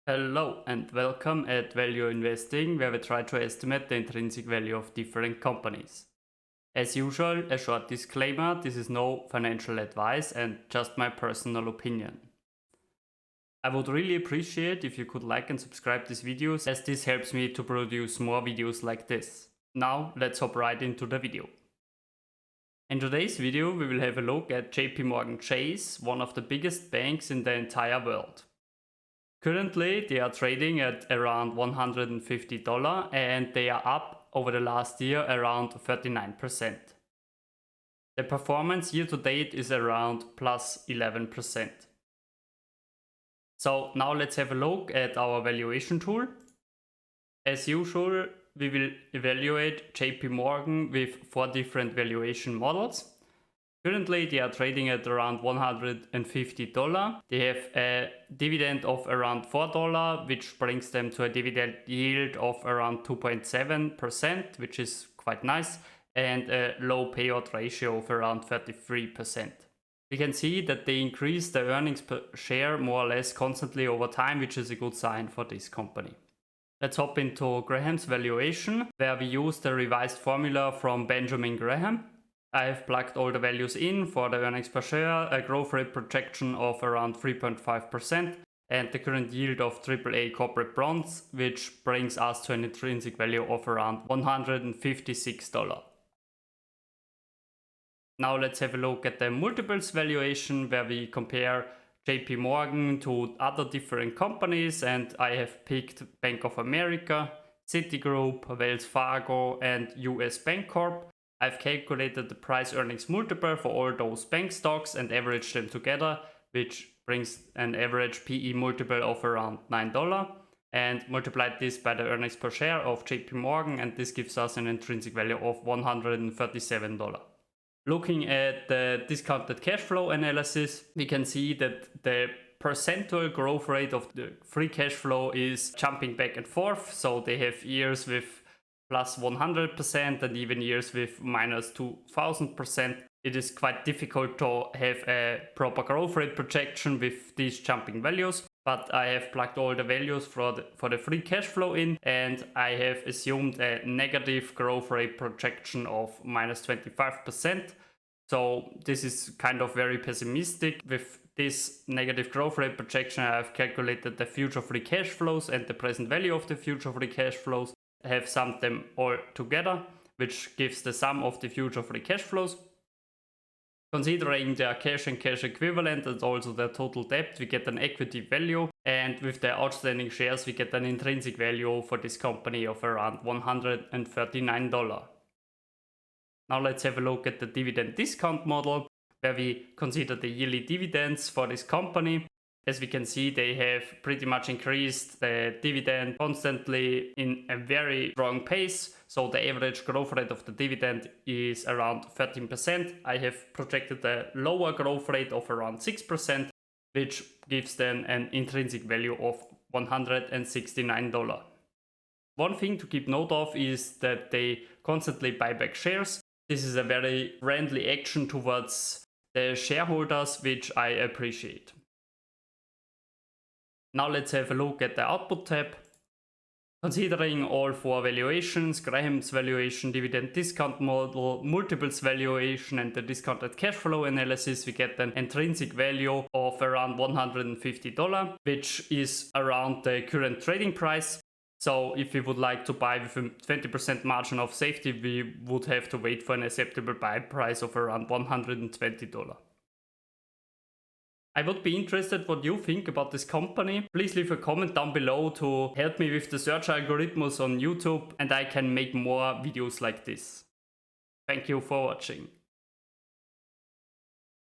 Hello and welcome at Value Investing, where we try to estimate the intrinsic value of different companies. As usual, a short disclaimer: this is no financial advice and just my personal opinion. I would really appreciate if you could like and subscribe these videos, as this helps me to produce more videos like this. Now let's hop right into the video. In today's video we will have a look at JPMorgan Chase, one of the biggest banks in the entire world. Currently, they are trading at around $150 and they are up over the last year around 39%. The performance year to date is around plus 11%. So now let's have a look at our valuation tool. As usual, we will evaluate JPMorgan with 4 different valuation models. Currently, they are trading at around $150. They have a dividend of around $4, which brings them to a dividend yield of around 2.7%, which is quite nice, and a low payout ratio of around 33%. We can see that they increase the earnings per share more or less constantly over time, which is a good sign for this company. Let's hop into Graham's valuation, where we use the revised formula from Benjamin Graham. I have plugged all the values in for the earnings per share, a growth rate projection of around 3.5%, and the current yield of AAA corporate bonds, which brings us to an intrinsic value of around $156. Now let's have a look at the multiples valuation, where we compare JPMorgan to other different companies, and I have picked Bank of America, Citigroup, Wells Fargo, and US Bank Corp. I've calculated the price earnings multiple for all those bank stocks and averaged them together, which brings an average PE multiple of around $9, and multiplied this by the earnings per share of JPMorgan, and this gives us an intrinsic value of $137. Looking at the discounted cash flow analysis, we can see that the percentual growth rate of the free cash flow is jumping back and forth. So they have years with plus 100% and even years with minus 2000%. It is quite difficult to have a proper growth rate projection with these jumping values, but I have plugged all the values for the free cash flow in, and I have assumed a negative growth rate projection of minus 25%. So this is kind of very pessimistic. With this negative growth rate projection, I have calculated the future free cash flows and the present value of the future free cash flows, have summed them all together, which gives the sum of the future free cash flows. Considering their cash and cash equivalent and also their total debt, we get an equity value, and with the outstanding shares we get an intrinsic value for this company of around $139. Now let's have a look at the dividend discount model, where we consider the yearly dividends for this company. As we can see, they have pretty much increased the dividend constantly in a very strong pace. So the average growth rate of the dividend is around 13%. I have projected a lower growth rate of around 6%, which gives them an intrinsic value of $169. One thing to keep note of is that they constantly buy back shares. This is a very friendly action towards the shareholders, which I appreciate. Now let's have a look at the output tab. Considering all 4 valuations, Graham's valuation, dividend discount model, multiples valuation, and the discounted cash flow analysis, we get an intrinsic value of around $150, which is around the current trading price. So if we would like to buy with a 20% margin of safety, we would have to wait for an acceptable buy price of around $120. I would be interested what you think about this company. Please leave a comment down below to help me with the search algorithms on YouTube, and I can make more videos like this. Thank you for watching.